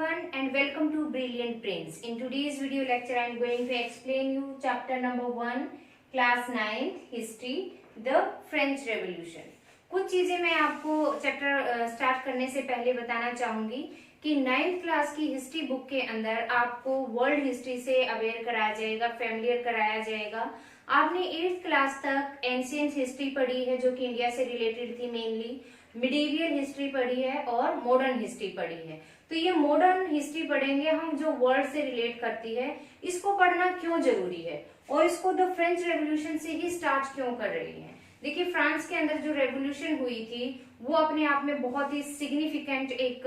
everyone and welcome to Brilliant Brains. In today's video lecture I am going to explain you chapter number 1 class 9 history the French Revolution. कुछ चीजें मैं आपको chapter start करने से पहले बताना चाहूंगी कि 9th क्लास की हिस्ट्री बुक के अंदर आपको वर्ल्ड हिस्ट्री से अवेयर कराया जाएगा, फेमिलियर कराया जाएगा। आपने 8th क्लास तक एंशिएंट हिस्ट्री पढ़ी है जो कि इंडिया से रिलेटेड थी, मेनली मिडीवियल हिस्ट्री पढ़ी है और मॉडर्न हिस्ट्री पढ़ी है। तो ये मॉडर्न हिस्ट्री पढ़ेंगे हम जो वर्ल्ड से रिलेट करती है, इसको पढ़ना क्यों जरूरी है और इसको द फ्रेंच रेवोल्यूशन से ही स्टार्ट क्यों कर रही है। देखिए, फ्रांस के अंदर जो रेवोल्यूशन हुई थी वो अपने आप में बहुत ही सिग्निफिकेंट एक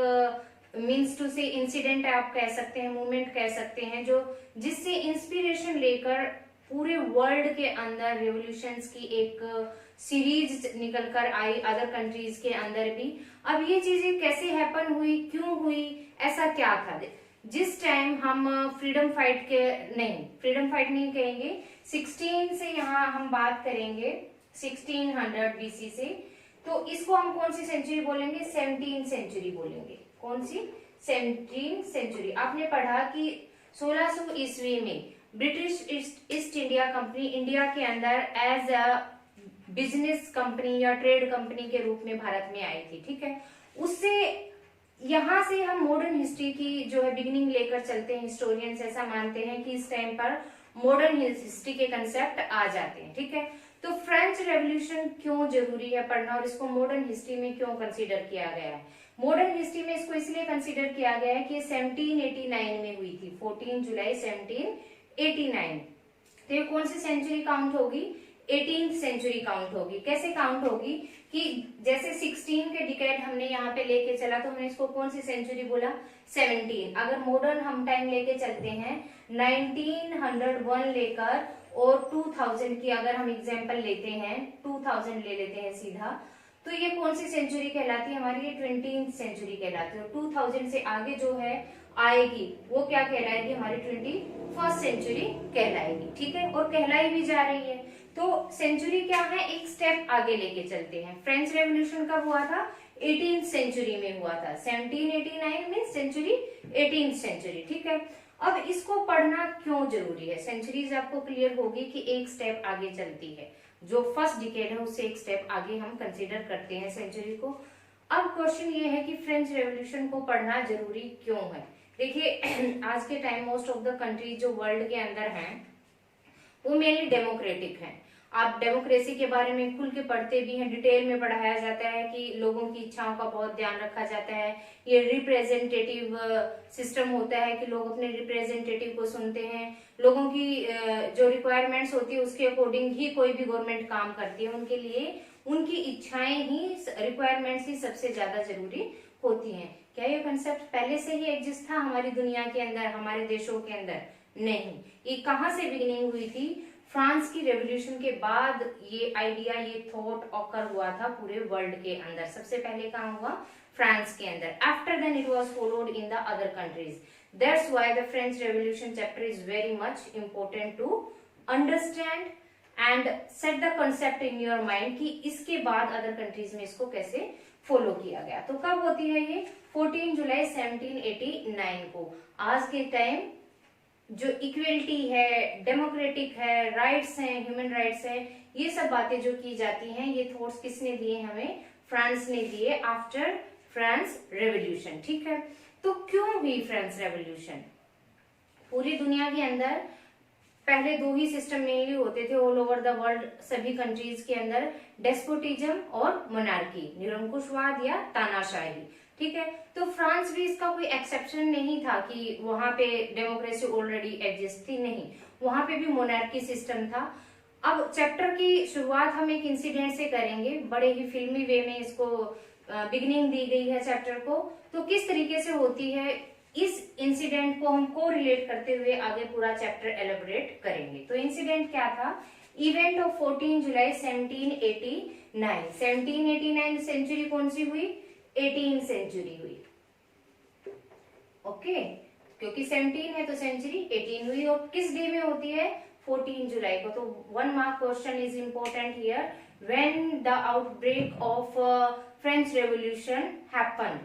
मीन्स टू से इंसिडेंट आप कह सकते हैं, मूवमेंट कह सकते हैं, जो जिससे इंस्पिरेशन लेकर पूरे वर्ल्ड के अंदर रेवोल्यूशंस की एक सीरीज निकल कर आई अदर कंट्रीज के अंदर भी। अब ये चीजें कैसे हैपन हुई, क्यों हुई, ऐसा क्या था। जिस टाइम हम फ्रीडम फाइट नहीं कहेंगे, 16 से यहाँ हम बात करेंगे 1600 बीसी से, तो इसको हम कौन सी सेंचुरी बोलेंगे, 17th सेंचुरी बोलेंगे। कौन सी? 17th century. आपने पढ़ा कि 1600 ईस्वी में British east India company India के अंदर एज अ बिजनेस कंपनी या ट्रेड कंपनी के रूप में भारत में आई थी। ठीक है, उससे यहां से हम मॉडर्न हिस्ट्री की जो है बिगिनिंग लेकर चलते हैं। हिस्टोरियंस ऐसा मानते हैं कि इस टाइम पर मॉडर्न हिस्ट्री के कंसेप्ट आ जाते हैं। ठीक है, तो फ्रेंच रेवोल्यूशन क्यों जरूरी है पढ़ना और इसको मॉडर्न हिस्ट्री में क्यों कंसीडर किया गया है। मॉडर्न हिस्ट्री में इसको इसलिए कंसीडर किया गया है कि 1789 में हुई थी, 14 जुलाई 1789। तो ये कौन सी सेंचुरी काउंट होगी, 18th सेंचुरी काउंट होगी। कैसे काउंट होगी कि जैसे 16 के डिकेड हमने यहाँ पे लेके चला तो हमने इसको कौन सी सेंचुरी बोला, 17। अगर मॉडर्न हम टाइम लेके चलते हैं 1901 लेकर और 2000 की अगर हम एग्जांपल लेते हैं, 2000 ले लेते हैं सीधा, तो ये कौन सी सेंचुरी कहलाती है हमारी, ये 20th सेंचुरी कहलाती है। 2000 से आगे जो है आएगी वो क्या कहलाएगी, हमारी 21st सेंचुरी कहलाएगी। ठीक है, और कहलाई भी जा रही है। तो सेंचुरी क्या है, एक स्टेप आगे लेके चलते हैं। फ्रेंच रेवोल्यूशन कब हुआ था, 18th सेंचुरी में हुआ था। 1789 में सेंचुरी 18th सेंचुरी। ठीक है, अब इसको पढ़ना क्यों जरूरी है, सेंचुरीज आपको क्लियर होगी कि एक स्टेप आगे चलती है। जो फर्स्ट डिकेड है उससे एक स्टेप आगे हम कंसीडर करते हैं सेंचुरी को। अब क्वेश्चन ये है कि फ्रेंच रेवोल्यूशन को पढ़ना जरूरी क्यों है। देखिए, आज के time most of the country जो वर्ल्ड के अंदर हैं वो मेनली डेमोक्रेटिक हैं। आप डेमोक्रेसी के बारे में खुल के पढ़ते भी हैं, डिटेल में पढ़ाया जाता है कि लोगों की इच्छाओं का बहुत ध्यान रखा जाता है। ये रिप्रेजेंटेटिव सिस्टम होता है कि लोग अपने रिप्रेजेंटेटिव को सुनते हैं। लोगों की जो रिक्वायरमेंट्स होती है उसके अकॉर्डिंग ही कोई भी गवर्नमेंट काम करती है। उनके लिए उनकी इच्छाएं ही, रिक्वायरमेंट्स ही सबसे ज्यादा जरूरी होती हैं। क्या ये कंसेप्ट पहले से ही एग्जिस्ट था हमारी दुनिया के अंदर, हमारे देशों के अंदर? नहीं। ये कहाँ से बिगिनिंग हुई थी, फ्रांस की रेवोल्यूशन के बाद ये आइडिया, ये थॉट ऑकर हुआ था पूरे वर्ल्ड के अंदर। सबसे पहले कहाँ हुआ, फ्रांस के अंदर। After then it was followed in the other countries. That's why the French revolution chapter is very much important to understand and set the concept in your mind कि इसके बाद अदर कंट्रीज में इसको कैसे follow किया गया। तो कब होती है ये, 14 जुलाई 1789 को। आज के टाइम जो इक्वलिटी है, डेमोक्रेटिक है, राइट्स हैं, ह्यूमन राइट्स हैं, ये सब बातें जो की जाती हैं, ये थॉट्स किसने दिए हमें, फ्रांस ने दिए आफ्टर फ्रांस रेवोल्यूशन। ठीक है, तो क्यों हुई फ्रांस रेवोल्यूशन। पूरी दुनिया के अंदर पहले दो ही सिस्टम मेनली होते थे ऑल ओवर द वर्ल्ड, सभी कंट्रीज के अंदर, डेस्पोटिज्म और मोनार्की, निरंकुशवाद या तानाशाही। ठीक है, तो फ्रांस भी इसका कोई एक्सेप्शन नहीं था कि वहां पे डेमोक्रेसी ऑलरेडी एग्जिस्ट थी, नहीं, वहां पे भी मोनार्की सिस्टम था। अब चैप्टर की शुरुआत हम एक इंसिडेंट से करेंगे, बड़े ही फिल्मी वे में इसको बिगिनिंग दी गई है चैप्टर को। तो किस तरीके से होती है, इस इंसिडेंट को हम को रिलेट करते हुए आगे पूरा चैप्टर एलेबोरेट करेंगे। तो इंसिडेंट क्या था, इवेंट ऑफ 14 जुलाई 1789। 1789 सेंचुरी कौन सी हुई, 18th सेंचुरी हुई। ओके, क्योंकि 17 है तो सेंचुरी 18 हुई। और किस डे में होती है, 14 जुलाई को। तो 1 mark question is important here, when the outbreak of French revolution happen.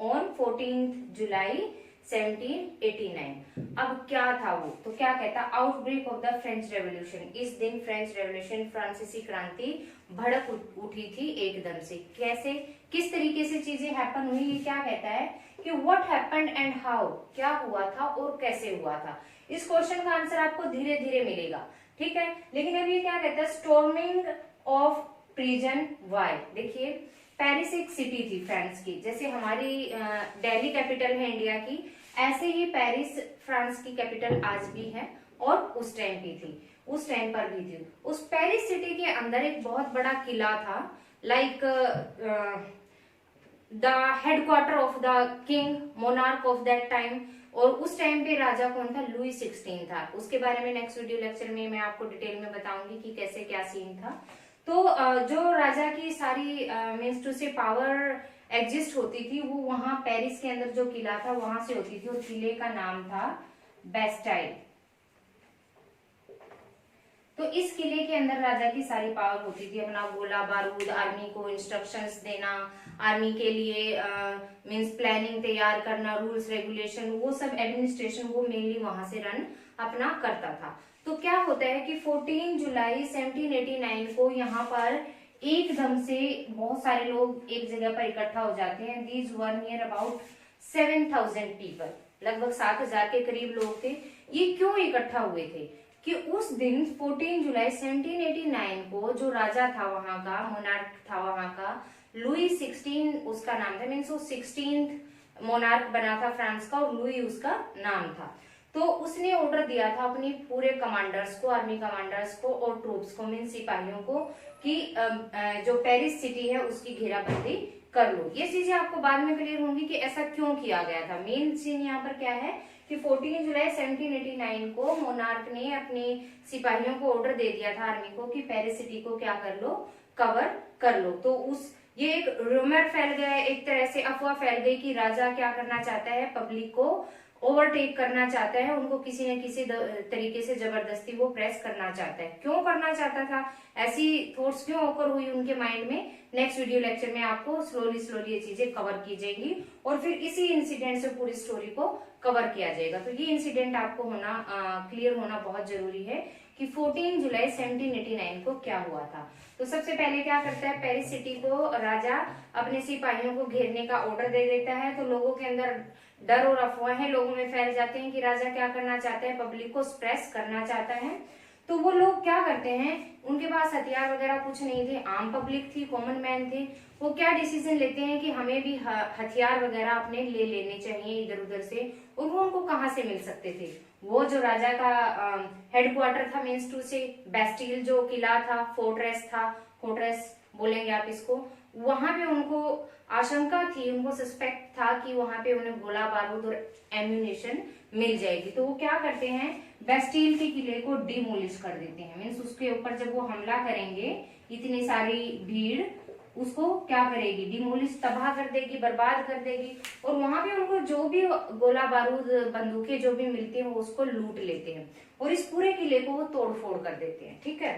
On 14 July 1789। अब क्या था वो, तो क्या कहता, outbreak of the French revolution. इस दिन फ्रेंच रेवोल्यूशन, फ्रांसीसी क्रांति भड़क उठी थी एकदम से। कैसे, किस तरीके से चीजें हैपन हुई, ये क्या कहता है कि व्हाट हैपेंड एंड हाउ, क्या हुआ था और कैसे हुआ था। इस क्वेश्चन का आंसर आपको धीरे धीरे मिलेगा, ठीक है। लेकिन अभी क्या कहता है, स्टॉर्मिंग ऑफ प्रिजन वाई। देखिए, पेरिस एक सिटी थी फ्रांस की, जैसे हमारी दिल्ली कैपिटल है इंडिया की, ऐसे ही पेरिस फ्रांस की कैपिटल आज भी है और उस टाइम की थी, उस टाइम पर भी थी। उस पेरिस सिटी के अंदर एक बहुत बड़ा किला था, like the headquarter of the king monarch of that time. और उस टाइम पे राजा कौन था, लुई 16 था। उसके बारे में नेक्स्ट वीडियो लेक्चर में मैं आपको डिटेल में बताऊंगी कि कैसे क्या सीन था। तो जो राजा की सारी मीन्स टू से पावर एग्जिस्ट होती थी, वो वहां पेरिस के अंदर जो किला था वहां से होती थी, और किले का नाम था बेस्टाइल। तो इस किले के अंदर राजा की सारी पावर होती थी, अपना गोला बारूद, आर्मी को इंस्ट्रक्शंस देना, आर्मी के लिए मींस प्लानिंग तैयार करना, रूल्स रेगुलेशन, वो सब एडमिनिस्ट्रेशन वो मेनली वहां से रन अपना करता था। तो क्या होता है कि 14 जुलाई 1789 को यहाँ पर एकदम से बहुत सारे लोग एक जगह पर इकट्ठा हो जाते हैं। These were near about 7000 people, लगभग 7000 के करीब लोग थे। ये क्यों इकट्ठा हुए थे कि उस दिन 14 जुलाई 1789 को जो राजा था वहां का, मोनार्क था वहां का, लुई 16 उसका नाम था, मीन्स वो 16th मोनार्क बना था फ्रांस का, और लुई उसका नाम था। तो उसने ऑर्डर दिया था अपनी पूरे कमांडर्स को, आर्मी कमांडर्स को और ट्रूप्स को, मीन सिपाहियों को, कि जो पेरिस सिटी है उसकी घेराबंदी कर लो। ये चीजें आपको बाद में क्लियर होंगी कि ऐसा क्यों किया गया था। मेन सीन यहाँ पर क्या है कि 14 जुलाई 1789 को मोनार्क ने अपने सिपाहियों को ऑर्डर दे दिया था, आर्मी को, कि पेरिस सिटी को क्या कर लो, कवर कर लो। तो ये एक रूमर फैल गया, एक तरह से अफवाह फैल गई कि राजा क्या करना चाहता है, पब्लिक को ओवरटेक करना चाहता है, उनको किसी न किसी तरीके से जबरदस्ती वो प्रेस करना चाहता है। क्यों करना चाहता था, ऐसी थॉट्स क्यों ओकर हुई उनके माइंड में, नेक्स्ट वीडियो लेक्चर में आपको स्लोली स्लोली ये चीजें कवर की जाएंगी, और फिर इसी इंसिडेंट से पूरी स्टोरी को कवर किया जाएगा। तो ये इंसिडेंट आपको होना क्लियर होना बहुत जरूरी है कि 14 जुलाई 1789 को क्या हुआ था। तो सबसे पहले क्या करता है, पेरिस सिटी को राजा अपने सिपाहियों को घेरने का ऑर्डर दे देता है। तो लोगों के अंदर डर और अफवाहें लोगों में फैल जाते हैं कि राजा क्या करना चाहता है, पब्लिक को स्प्रेस करना चाहता है। तो वो लोग क्या करते हैं, उनके पास हथियार वगैरह कुछ नहीं थे, आम पब्लिक थी, कॉमन मैन थे। वो क्या डिसीजन लेते हैं कि हमें भी हथियार वगैरह अपने ले लेने चाहिए इधर उधर से। और वो उनको कहाँ से मिल सकते थे, वो जो राजा का हेडक्वार्टर था, मीन्स टू से बेस्टिल जो किला था, फोर्ट्रेस था, फोर्ट्रेस बोलेंगे आप इसको, वहां पे उनको आशंका थी, उनको सस्पेक्ट था कि वहां पे उन्हें गोला बारूद और एम्यूनेशन मिल जाएगी। तो वो क्या करते हैं, बेस्टिल के किले को डिमोलिश कर देते हैं। मीन्स उसके ऊपर जब वो हमला करेंगे, इतनी सारी भीड़ उसको क्या करेगी, डिमोलिश, तबाह कर देगी, बर्बाद कर देगी। और वहां पे उनको जो भी गोला बारूद, बंदूकें जो भी मिलती हैं वो उसको लूट लेते हैं, और इस पूरे किले को वो तोड़ फोड़ कर देते हैं। ठीक है,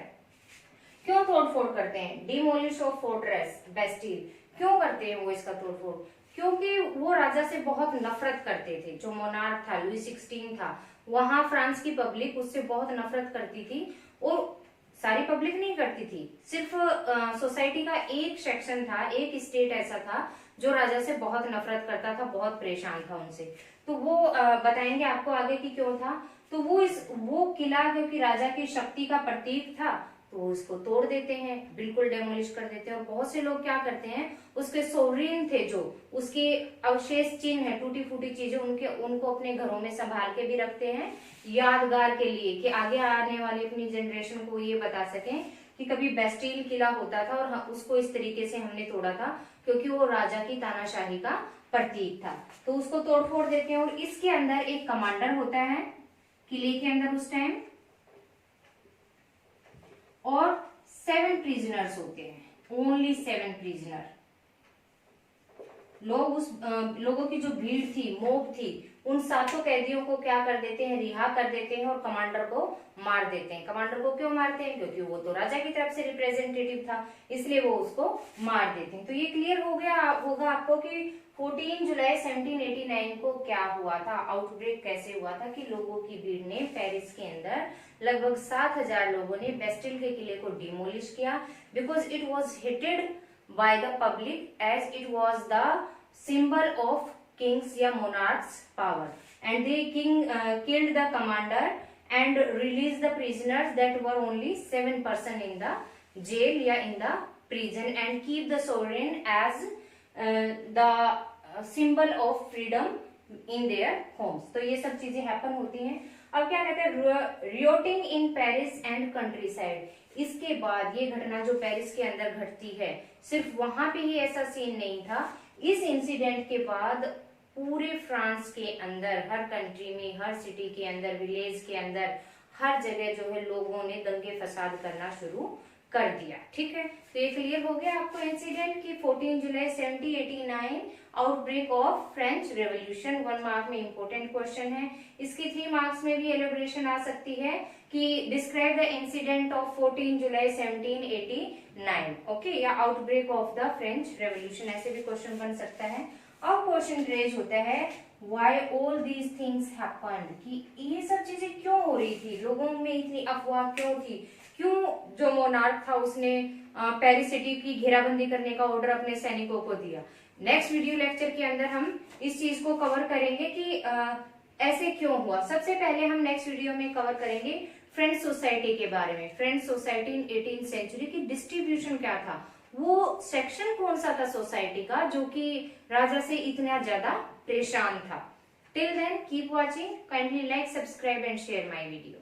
क्यों तोड़ फोड़ करते हैं, डिमोलिश ऑफ फोर्ट्रेस बेस्टिल क्यों करते हैं वो इसका तोड़ फोड़, क्योंकि वो राजा से बहुत नफरत करते थे। जो मोनार्क था, लुई 16 था, वहां फ्रांस की पब्लिक उससे बहुत नफरत करती थी। और सारी पब्लिक नहीं करती थी, सिर्फ सोसाइटी का एक सेक्शन था, एक स्टेट ऐसा था जो राजा से बहुत नफरत करता था, बहुत परेशान था उनसे। तो वो बताएंगे आपको आगे कि क्यों था। तो वो किला क्योंकि राजा की शक्ति का प्रतीक था, तो उसको तोड़ देते हैं, बिल्कुल डेमोलिश कर देते हैं। और बहुत से लोग क्या करते हैं, उसके सोवरेन थे, जो उसके अवशेष चिन्ह है, टूटी फूटी चीजें, उनको अपने घरों में संभाल के भी रखते हैं, यादगार के लिए, कि आगे आने वाली अपनी जनरेशन को ये बता सकें कि कभी बेस्टिल किला होता था और उसको इस तरीके से हमने तोड़ा था, क्योंकि वो राजा की तानाशाही का प्रतीक था। तो उसको तोड़ फोड़ देते हैं। और इसके अंदर एक कमांडर होता है किले के अंदर उस टाइम, और 7 प्रिजनर्स होते हैं, ओनली 7 प्रिजनर। लोगों की जो भीड़ थी, मोब थी, उन 7 कैदियों को क्या कर देते हैं, रिहा कर देते हैं और कमांडर को मार देते हैं। कमांडर को क्यों मारते हैं, क्योंकि वो तो राजा की तरफ से रिप्रेजेंटेटिव था, इसलिए वो उसको मार देते हैं। तो ये क्लियर हो गया होगा आपको कि 14 जुलाई 1789 को क्या हुआ था, आउटब्रेक कैसे हुआ था कि लोगों की भीड़ ने पेरिस के अंदर लगभग 7,000 लोगों ने बेस्टिल के किले को डिमोलिश किया because it was hated by the public as it was the symbol of kings या monarchs power and they killed the commander and release the prisoners that were only 7 person in the jail या in the prison and keep the sovereign as the symbol of freedom in their homes. तो ये सब चीजें happen होती हैं. अब क्या कहते हैं, rioting in Paris and countryside. इसके बाद ये घटना जो पेरिस के अंदर घटती है, सिर्फ वहां पे ही ऐसा सीन नहीं था. इस इंसिडेंट के बाद पूरे फ्रांस के अंदर, हर कंट्री में, हर सिटी के अंदर, विलेज के अंदर, हर जगह जो है लोगों ने दंगे फसाद करना शुरू कर दिया. ठीक है, तो ये क्लियर हो गया आपको इंसिडेंट की 14 July 1789 outbreak of French revolution. 1 mark में इंपॉर्टेंट क्वेश्चन है. इसकी 3 मार्क्स में भी एलिब्रेशन आ सकती है कि describe the incident of 14 July 1789. Okay, या outbreak of the French revolution, ऐसे भी क्वेश्चन बन सकता है. अब क्वेश्चन रेज होता है why all these things happened, कि ये सब चीजें क्यों हो रही थी, लोगों में इतनी अफवाह क्यों थी, क्यों जो मोनार्क था उसने पेरिस सिटी की घेराबंदी करने का ऑर्डर अपने सैनिकों को दिया. नेक्स्ट वीडियो लेक्चर के अंदर हम इस चीज को कवर करेंगे कि ऐसे क्यों हुआ. सबसे पहले हम नेक्स्ट वीडियो में कवर करेंगे फ्रेंच सोसाइटी के बारे में. French society in 18th century की डिस्ट्रीब्यूशन क्या था, वो सेक्शन कौन सा था सोसाइटी का जो कि राजा से इतना ज्यादा परेशान था. Till then keep watching, kindly like, subscribe and share my video.